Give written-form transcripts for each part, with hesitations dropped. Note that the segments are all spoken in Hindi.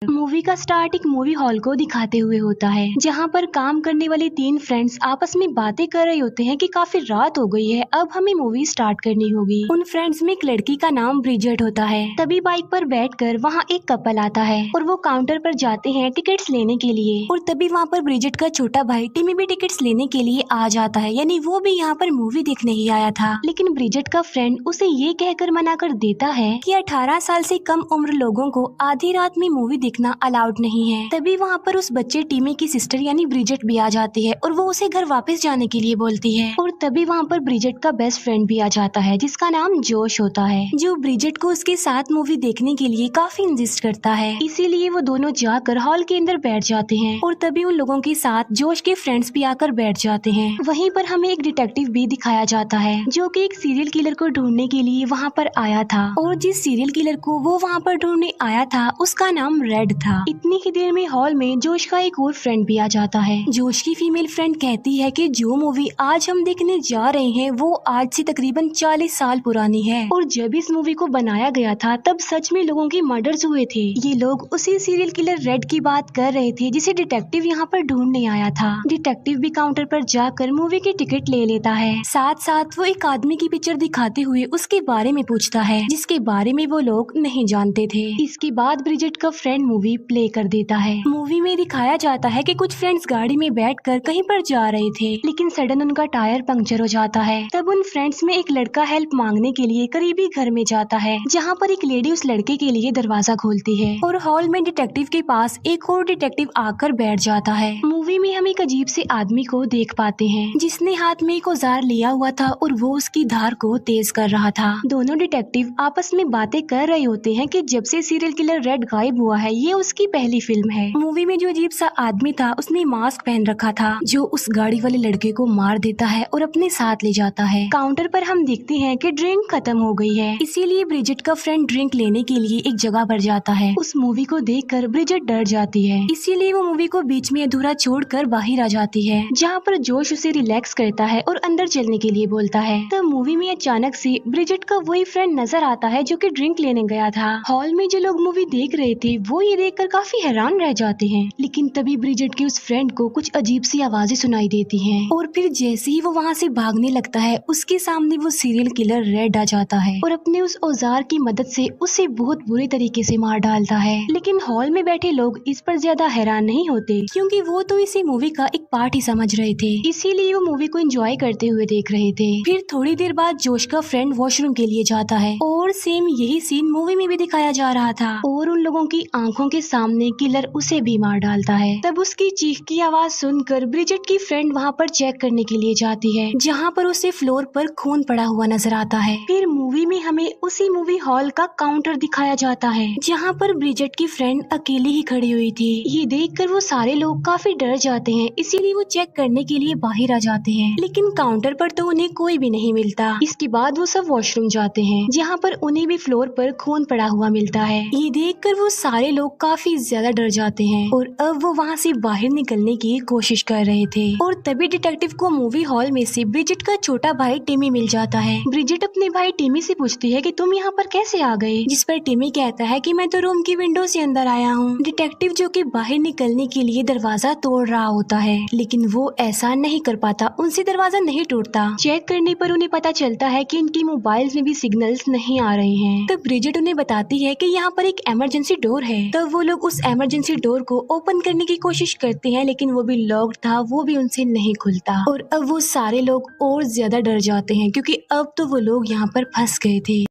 मूवी का स्टार्ट एक मूवी हॉल को दिखाते हुए होता है, जहाँ पर काम करने वाले तीन फ्रेंड्स आपस में बातें कर रहे होते हैं कि काफी रात हो गई है, अब हमें मूवी स्टार्ट करनी होगी। उन फ्रेंड्स में एक लड़की का नाम ब्रिजेट होता है। तभी बाइक पर बैठकर वहाँ एक कपल आता है और वो काउंटर पर जाते हैं टिकट्स लेने के लिए। और तभी वहाँ पर ब्रिजेट का छोटा भाई टिमी भी टिकट्स लेने के लिए आ जाता है, यानी वो भी यहाँ पर मूवी देखने ही आया था। लेकिन ब्रिजेट का फ्रेंड उसे ये कहकर मना कर देता है कि 18 साल से कम उम्र लोगों को आधी रात में मूवी देखना अलाउड नहीं है। तभी वहाँ पर उस बच्चे टीमी की सिस्टर यानी ब्रिजेट भी आ जाती है और वो उसे घर वापस जाने के लिए बोलती है। और तभी वहाँ पर ब्रिजेट का बेस्ट फ्रेंड भी आ जाता है, जिसका नाम जोश होता है, जो ब्रिजेट को उसके साथ मूवी देखने के लिए काफी इंसिस्ट करता है। इसीलिए वो दोनों जाकर हॉल के अंदर बैठ जाते हैं और तभी उन लोगों के साथ जोश के फ्रेंड्स भी आकर बैठ जाते हैं। वहीं पर हमें एक डिटेक्टिव भी दिखाया जाता है, जो कि एक सीरियल किलर को ढूंढने के लिए वहाँ पर आया था। और जिस सीरियल किलर को वो वहाँ पर ढूंढने आया था उसका नाम रेड था। इतनी ही देर में हॉल में जोश का एक और फ्रेंड भी आ जाता है। जोश की फीमेल फ्रेंड कहती है कि जो मूवी आज हम देखने जा रहे हैं वो आज से तकरीबन 40 साल पुरानी है, और जब इस मूवी को बनाया गया था तब सच में लोगों के मर्डर्स हुए थे। ये लोग उसी सीरियल किलर रेड की बात कर रहे थे जिसे डिटेक्टिव यहाँ पर ढूंढने आया था। डिटेक्टिव भी काउंटर पर जाकर मूवी की टिकट ले लेता है। साथ साथ वो एक आदमी की पिक्चर दिखाते हुए उसके बारे में पूछता है, जिसके बारे में वो लोग नहीं जानते थे। इसके बाद ब्रिजेट का फ्रेंड मूवी प्ले कर देता है। मूवी में दिखाया जाता है कि कुछ फ्रेंड्स गाड़ी में बैठकर कहीं पर जा रहे थे, लेकिन सडन उनका टायर पंक्चर हो जाता है। तब उन फ्रेंड्स में एक लड़का हेल्प मांगने के लिए करीबी घर में जाता है, जहाँ पर एक लेडी उस लड़के के लिए दरवाजा खोलती है और हॉल में डिटेक्टिव के पास एक और डिटेक्टिव आकर बैठ जाता है। मूवी में हम एक अजीब से आदमी को देख पाते हैं, जिसने हाथ में एक औजार लिया हुआ था और वो उसकी धार को तेज कर रहा था। दोनों डिटेक्टिव आपस में बातें कर रहे होते हैं कि जब से सीरियल किलर रेड गायब हुआ है ये उसकी पहली फिल्म है। मूवी में जो अजीब सा आदमी था उसने मास्क पहन रखा था, जो उस गाड़ी वाले लड़के को मार देता है और अपने साथ ले जाता है। काउंटर पर हम देखते हैं कि ड्रिंक खत्म हो गई है, इसीलिए ब्रिजेट का फ्रेंड ड्रिंक लेने के लिए एक जगह पर जाता है। उस मूवी को देखकर ब्रिजेट डर जाती है, इसीलिए वो मूवी को बीच में अधूरा छोड़कर बाहर आ जाती है, जहाँ पर जोश उसे रिलैक्स करता है और अंदर चलने के लिए बोलता है। तब मूवी में अचानक से ब्रिजेट का वही फ्रेंड नजर आता है जो कि ड्रिंक लेने गया था। हॉल में जो लोग मूवी देख रहे थे वो ये देखकर काफी हैरान रह जाते हैं, लेकिन तभी ब्रिजेट के उस फ्रेंड को कुछ अजीब सी आवाजें सुनाई देती हैं। और फिर जैसे ही वो वहाँ से भागने लगता है उसके सामने वो सीरियल किलर रेड आ जाता है और अपने उस औजार की मदद से उसे बहुत बुरे तरीके से मार डालता है। लेकिन हॉल में बैठे लोग इस पर ज्यादा हैरान नहीं होते, क्योंकि वो तो इसी मूवी का एक पार्ट ही समझ रहे थे, इसीलिए वो मूवी को एंजॉय करते हुए देख रहे थे। फिर थोड़ी देर बाद जोश का फ्रेंड वॉशरूम के लिए जाता है और सेम यही सीन मूवी में भी दिखाया जा रहा था, और उन लोगों की आंखों के सामने किलर उसे भी मार डालता है। तब उसकी चीख की आवाज सुनकर ब्रिजेट की फ्रेंड वहाँ पर चेक करने के लिए जाती है, जहाँ पर उसे फ्लोर पर खून पड़ा हुआ नजर आता है। फिर मूवी में हमें उसी मूवी हॉल का काउंटर दिखाया जाता है, जहाँ पर ब्रिजेट की फ्रेंड अकेली ही खड़ी हुई थी। ये देखकर वो सारे लोग काफी डर जाते हैं, इसीलिए वो चेक करने के लिए बाहर आ जाते हैं, लेकिन काउंटर पर तो उन्हें कोई भी नहीं मिलता। इसके बाद वो सब वॉशरूम जाते हैं, जहाँ पर उन्हें भी फ्लोर पर खून पड़ा हुआ मिलता है। ये देखकर वो सारे लोग काफी ज्यादा डर जाते हैं और अब वो वहाँ से बाहर निकलने की कोशिश कर रहे थे। और तभी डिटेक्टिव को मूवी हॉल में से ब्रिजेट का छोटा भाई टिमी मिल जाता है। ब्रिजेट अपने भाई टिमी से पूछती है कि तुम यहाँ पर कैसे आ गए, जिस पर टिमी कहता है कि मैं तो रूम की विंडो से अंदर आया हूँ। डिटेक्टिव जो कि बाहर निकलने के लिए दरवाजा तोड़ रहा होता है, लेकिन वो ऐसा नहीं कर पाता, उनसे दरवाजा नहीं टूटता। चेक करने पर उन्हें पता चलता है कि इनकी मोबाइल में भी सिग्नल्स नहीं आ रहे हैं। तब ब्रिजेट उन्हें बताती है कि यहाँ पर एक इमरजेंसी डोर है। तब वो लोग उस इमरजेंसी डोर को ओपन करने की कोशिश करते हैं, लेकिन वो भी लॉक्ड था, वो भी उनसे नहीं खुलता। और अब वो सारे लोग और ज्यादा डर जाते हैं, क्योंकि अब तो वो लोग यहाँ पर फंस गए थे।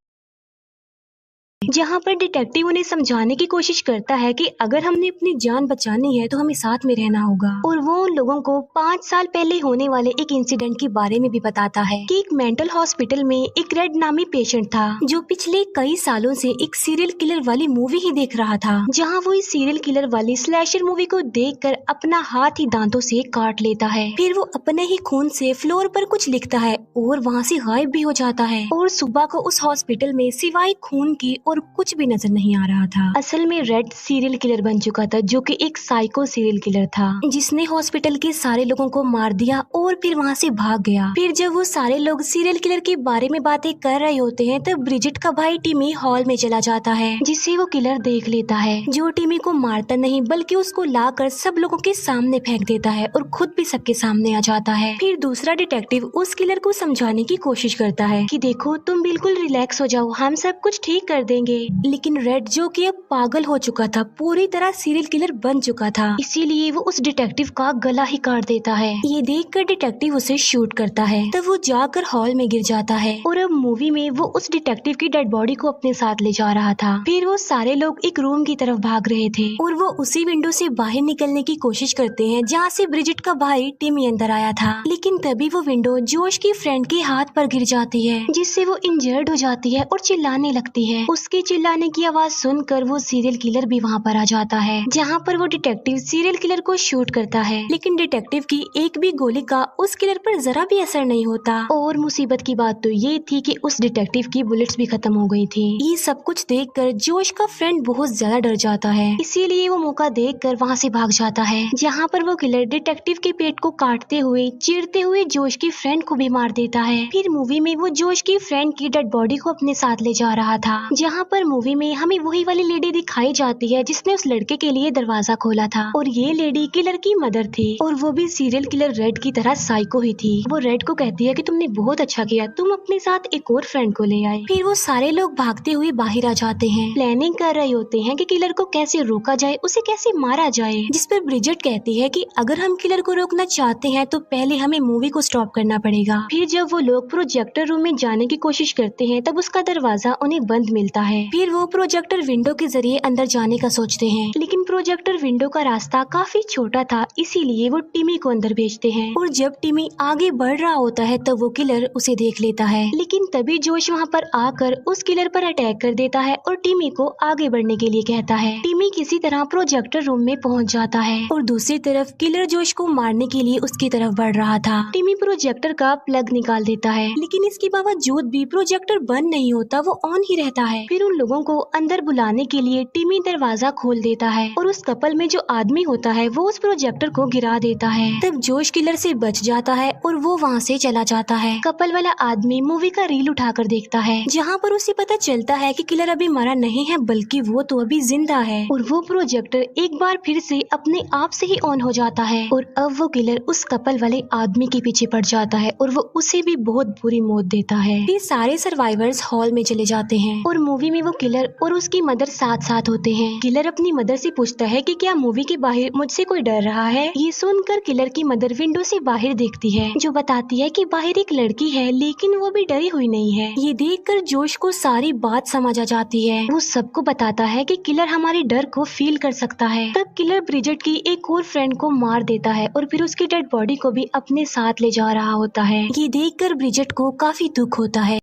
जहाँ पर डिटेक्टिव उन्हें समझाने की कोशिश करता है कि अगर हमने अपनी जान बचानी है तो हमें साथ में रहना होगा, और वो उन लोगों को 5 साल पहले होने वाले एक इंसिडेंट के बारे में भी बताता है कि एक मेंटल हॉस्पिटल में एक रेड नामी पेशेंट था, जो पिछले कई सालों से एक सीरियल किलर वाली मूवी ही देख रहा था, जहाँ वो इस सीरियल किलर वाली स्लैशर मूवी को देखकर अपना हाथ ही दांतों से काट लेता है। फिर वो अपने ही खून से फ्लोर पर कुछ लिखता है और वहाँ से गायब भी हो जाता है। और सुबह को उस हॉस्पिटल में सिवाय खून की और कुछ भी नजर नहीं आ रहा था। असल में रेड सीरियल किलर बन चुका था, जो कि एक साइको सीरियल किलर था, जिसने हॉस्पिटल के सारे लोगों को मार दिया और फिर वहाँ से भाग गया। फिर जब वो सारे लोग सीरियल किलर के बारे में बातें कर रहे होते हैं तब ब्रिजिट का भाई टिमी हॉल में चला जाता है, जिसे वो किलर देख लेता है, जो टिमी को मारता नहीं बल्कि उसको लाकर सब लोगों के सामने फेंक देता है और खुद भी सबके सामने आ जाता है। फिर दूसरा डिटेक्टिव उस किलर को समझाने की कोशिश करता है कि देखो तुम बिल्कुल रिलैक्स हो जाओ, हम सब कुछ ठीक कर देंगे। लेकिन रेड, जो कि अब पागल हो चुका था, पूरी तरह सीरियल किलर बन चुका था, इसीलिए वो उस डिटेक्टिव का गला ही काट देता है। ये देखकर डिटेक्टिव उसे शूट करता है, तब वो जाकर हॉल में गिर जाता है और अब मूवी में वो उस डिटेक्टिव की डेड बॉडी को अपने साथ ले जा रहा था। फिर वो सारे लोग एक रूम की तरफ भाग रहे थे और वो उसी विंडो से बाहर निकलने की कोशिश करते हैं जहाँ से ब्रिजिट का भाई टिमी अंदर आया था। लेकिन तभी वो विंडो जोश की फ्रेंड के हाथ पर गिर जाती है, जिससे वो इंजर्ड हो जाती है और चिल्लाने लगती है। उसके चिल्लाने की आवाज सुनकर वो सीरियल किलर भी वहाँ पर आ जाता है, जहाँ पर वो डिटेक्टिव सीरियल किलर को शूट करता है। लेकिन डिटेक्टिव की एक भी गोली का उस किलर पर जरा भी असर नहीं होता और मुसीबत की बात तो ये थी कि उस डिटेक्टिव की बुलेट्स भी खत्म हो गई थी। ये सब कुछ देखकर जोश का फ्रेंड बहुत ज्यादा डर जाता है, इसीलिए वो मौका देखकर वहाँ से भाग जाता है, जहाँ पर वो किलर डिटेक्टिव के पेट को काटते हुए चीरते हुए जोश की फ्रेंड को भी मार देता है। फिर मूवी में वो जोश की फ्रेंड की डेड बॉडी को अपने साथ ले जा रहा था, जहाँ पर मूवी में हमें वही वाली लेडी दिखाई जाती है जिसने उस लड़के के लिए दरवाजा खोला था, और ये लेडी किलर की मदर थी और वो भी सीरियल किलर रेड की तरह साइको ही थी। वो रेड को कहती है कि तुमने बहुत अच्छा किया, तुम अपने साथ एक और फ्रेंड को ले आए। फिर वो सारे लोग भागते हुए बाहर आ जाते हैं, प्लानिंग कर रहे होते हैं कि किलर को कैसे रोका जाए, उसे कैसे मारा जाए, जिस पर ब्रिजिट कहती है कि अगर हम किलर को रोकना चाहते हैं तो पहले हमें मूवी को स्टॉप करना पड़ेगा। फिर जब वो लोग प्रोजेक्टर रूम में जाने की कोशिश करते हैं तब उसका दरवाजा उन्हें बंद मिलता है। फिर वो प्रोजेक्टर विंडो के जरिए अंदर जाने का सोचते हैं, लेकिन प्रोजेक्टर विंडो का रास्ता काफी छोटा था, इसीलिए वो टिमी को अंदर भेजते हैं। और जब टिमी आगे बढ़ रहा होता है तब वो किलर उसे देख लेता है, लेकिन तभी जोश वहाँ पर आकर उस किलर पर अटैक कर देता है और टिमी को आगे बढ़ने के लिए कहता है। टिमी किसी तरह प्रोजेक्टर रूम में पहुँच जाता है और दूसरी तरफ किलर जोश को मारने के लिए उसकी तरफ बढ़ रहा था। टिमी प्रोजेक्टर का प्लग निकाल देता है, लेकिन इसके बावजूद भी प्रोजेक्टर बंद नहीं होता, वो ऑन ही रहता है। फिर उन लोगों को अंदर बुलाने के लिए टिमी दरवाजा खोल देता है और उस कपल में जो आदमी होता है वो उस प्रोजेक्टर को गिरा देता है। तब जोश किलर से बच जाता है और वो वहाँ से चला जाता है। कपल वाला आदमी मूवी का रील उठाकर देखता है, जहाँ पर उसे पता चलता है कि किलर अभी मरा नहीं है बल्कि वो तो अभी जिंदा है, और वो प्रोजेक्टर एक बार फिर से अपने आप से ही ऑन हो जाता है और अब वो किलर उस कपल वाले आदमी के पीछे पड़ जाता है और वो उसे भी बहुत बुरी मौत देता है। फिर सारे सर्वाइवर्स हॉल में चले जाते हैं और मूवी में वो किलर और उसकी मदर साथ साथ होते हैं। किलर अपनी मदर से पूछता है कि क्या मूवी के बाहर मुझसे कोई डर रहा है। ये सुनकर किलर की मदर विंडो से बाहर देखती है, जो बताती है कि बाहर एक लड़की है लेकिन वो भी डरी हुई नहीं है। ये देखकर जोश को सारी बात समझ आ जाती है। वो सबको बताता है कि किलर हमारे डर को फील कर सकता है। तब किलर ब्रिजिट की एक और फ्रेंड को मार देता है और फिर उसकी डेड बॉडी को भी अपने साथ ले जा रहा होता है। ये देखकर ब्रिजिट को काफी दुख होता है।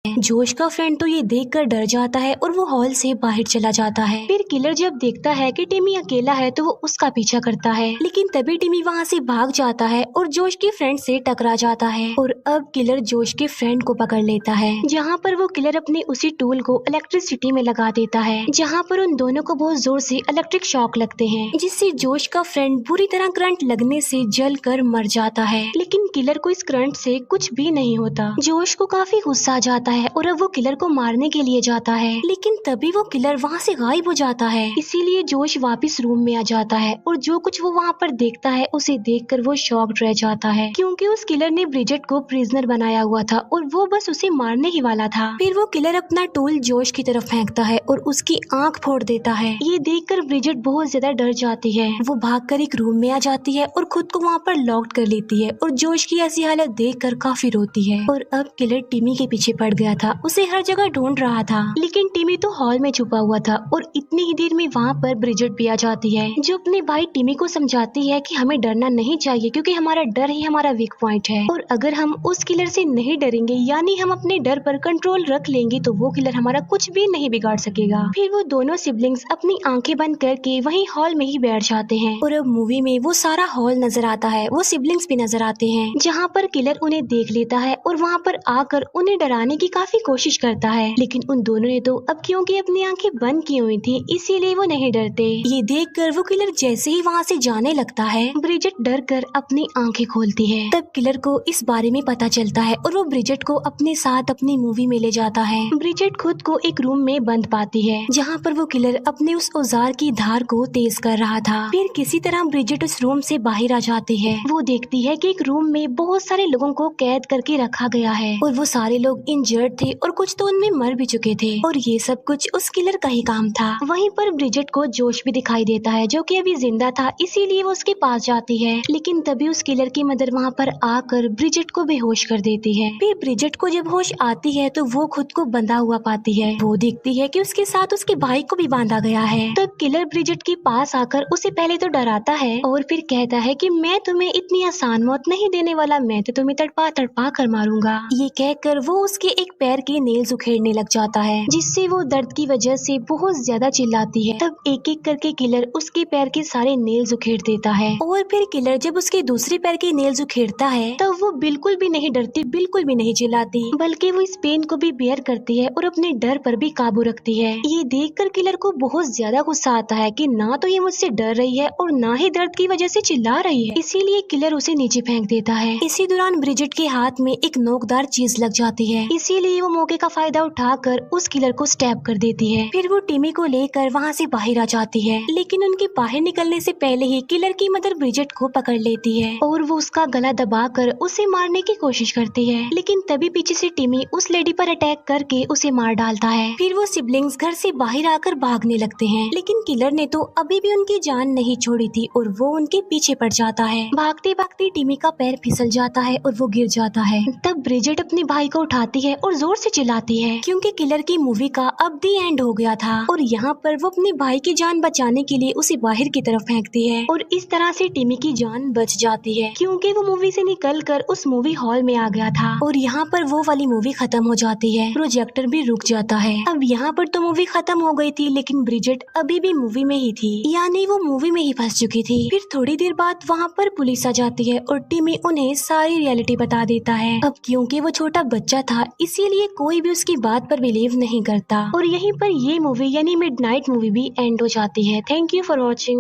जोश का फ्रेंड तो ये देखकर डर जाता है और वो हॉल से बाहर चला जाता है। फिर किलर जब देखता है कि टिमी अकेला है तो वो उसका पीछा करता है, लेकिन तभी टिमी वहाँ से भाग जाता है और जोश के फ्रेंड से टकरा जाता है और अब किलर जोश के फ्रेंड को पकड़ लेता है, जहाँ पर वो किलर अपने उसी टूल को इलेक्ट्रिसिटी में लगा देता है, जहाँ पर उन दोनों को बहुत जोर से इलेक्ट्रिक शॉक लगते हैं, जिससे जोश का फ्रेंड बुरी तरह करंट लगने से जल कर मर जाता है। लेकिन किलर को इस करंट से कुछ भी नहीं होता। जोश को काफी गुस्सा आ जाता है और अब वो किलर को मारने के लिए जाता है, लेकिन तभी वो किलर वहाँ से गायब हो जाता है। इसीलिए जोश वापस रूम में आ जाता है और जो कुछ वो वहाँ पर देखता है उसे देखकर वो शॉक्ड रह जाता है, क्योंकि उस किलर ने ब्रिजिट को प्रिजनर बनाया हुआ था और वो बस उसे मारने ही वाला था। फिर वो किलर अपना टूल जोश की तरफ फेंकता है और उसकी आंख फोड़ देता है। ये देखकर ब्रिजिट बहुत ज्यादा डर जाती है। वो भागकर एक रूम में आ जाती है और खुद को वहाँ पर लॉक कर लेती है और जोश की ऐसी हालत देखकर काफी रोती है। और अब किलर टिमी के पीछे पड़ गया था, उसे हर जगह ढूंढ रहा था, लेकिन टिमी तो हॉल में छुपा हुआ था और इतनी ही देर में वहाँ पर ब्रिजिट भी आ जाती है, जो अपने भाई टिमी को समझाती है कि हमें डरना नहीं चाहिए क्योंकि हमारा डर ही हमारा वीक पॉइंट है, और अगर हम उस किलर से नहीं डरेंगे यानी हम अपने डर पर कंट्रोल रख लेंगे तो वो किलर हमारा कुछ भी नहीं बिगाड़ सकेगा। फिर वो दोनों सिबलिंग्स अपनी आंखें बंद करके वहीं हॉल में ही बैठ जाते हैं और अब मूवी में वो सारा हॉल नजर आता है, वो सिबलिंग्स भी नजर आते हैं, जहाँ पर किलर उन्हें देख लेता है और वहाँ पर आकर उन्हें डराने की काफी कोशिश करता है, लेकिन उन दोनों ने तो अब क्योंकि अपनी आंखें बंद की हुई थी इसीलिए वो नहीं डरते। ये देखकर वो किलर जैसे ही वहाँ से जाने लगता है, ब्रिजेट डर कर अपनी आंखें खोलती है। तब किलर को इस बारे में पता चलता है और वो ब्रिजेट को अपने साथ अपनी मूवी में ले जाता है। ब्रिजेट खुद को एक रूम में बंद पाती है जहाँ पर वो किलर अपने उस औजार की धार को तेज कर रहा था। फिर किसी तरह ब्रिजेट उस रूम से बाहर आ जाती है। वो देखती है कि एक रूम में बहुत सारे लोगों को कैद करके रखा गया है और वो सारे लोग इंजर्ड थे और कुछ तो उनमें मर भी चुके थे और ये सब कुछ उस किलर का ही काम था। वहीं पर ब्रिजेट को जोश भी दिखाई देता है जो कि अभी जिंदा था, इसीलिए वो उसके पास जाती है। लेकिन तभी उस किलर की मदर वहाँ पर आकर ब्रिजेट को बेहोश कर देती है। फिर ब्रिजेट को जब होश आती है तो वो खुद को बंधा हुआ पाती है। वो देखती है कि उसके साथ उसके भाई को भी बांधा गया है। तब किलर ब्रिजेट के पास आकर उसे पहले तो डराता है और फिर कहता है कि मैं तुम्हें इतनी आसान मौत नहीं देने वाला, मैं तो तुम्हें तड़पा तड़पा कर मारूंगा। ये कहकर वो उसके एक पैर के नेल्स उखेड़ने लग जाता है, जिससे वो दर्द की वजह से बहुत ज्यादा चिल्लाती है। तब एक एक करके किलर उसके पैर के सारे नेल्स उखेड़ देता है और फिर किलर जब उसके दूसरे पैर के नेल्स उखेड़ता है तब वो बिल्कुल भी नहीं डरती, बिल्कुल भी नहीं चिल्लाती, बल्कि वो इस पेन को भी बेयर करती है और अपने डर पर भी काबू रखती है। ये देखकर किलर को बहुत ज्यादा गुस्सा आता है कि ना तो ये मुझसे डर रही है और ना ही दर्द की वजह से चिल्ला रही है, इसीलिए किलर उसे नीचे फेंक देता है। इसी दौरान ब्रिजेट के हाथ में एक नोकदार चीज लग जाती है, इसीलिए वो मौके का फायदा उठाकर उस किलर को स्टैब कर देती है। फिर वो टिमी को लेकर वहाँ से बाहर आ जाती है, लेकिन उनके बाहर निकलने से पहले ही किलर की मदर ब्रिजेट को पकड़ लेती है और वो उसका गला दबाकर उसे मारने की कोशिश करती है। लेकिन तभी पीछे से टिमी उस लेडी पर अटैक करके उसे मार डालता है। फिर वो सिबलिंग्स घर से बाहर आकर भागने लगते हैं, लेकिन किलर ने तो अभी भी उनकी जान नहीं छोड़ी थी और वो उनके पीछे पड़ जाता है। भागते भागते टिमी का पैर फिसल जाता है और वो गिर जाता है। तब ब्रिजेट अपने भाई को उठाती है और जोर से चिल्लाती है क्योंकि किलर की मूवी का अब दी एंड हो गया था और यहाँ पर वो अपने भाई की जान बचाने के लिए उसे बाहर की तरफ फेंकती है और इस तरह से टिमी की जान बच जाती है क्योंकि वो मूवी से निकलकर उस मूवी हॉल में आ गया था। और यहाँ पर वो वाली मूवी खत्म हो जाती है, प्रोजेक्टर भी रुक जाता है। अब यहाँ पर तो मूवी खत्म हो गई थी, लेकिन ब्रिजेट अभी भी मूवी में ही थी, यानी वो मूवी में ही फंस चुकी थी। फिर थोड़ी देर बाद वहाँ पर पुलिस आ जाती है और टिमी उन्हें सारी रियलिटी बता देता है। अब क्योंकि वो छोटा बच्चा था इसीलिए कोई भी उसकी बात पर बिलीव नहीं करता और यहीं पर ये मूवी यानी मिडनाइट मूवी भी एंड हो जाती है। Thank you for watching.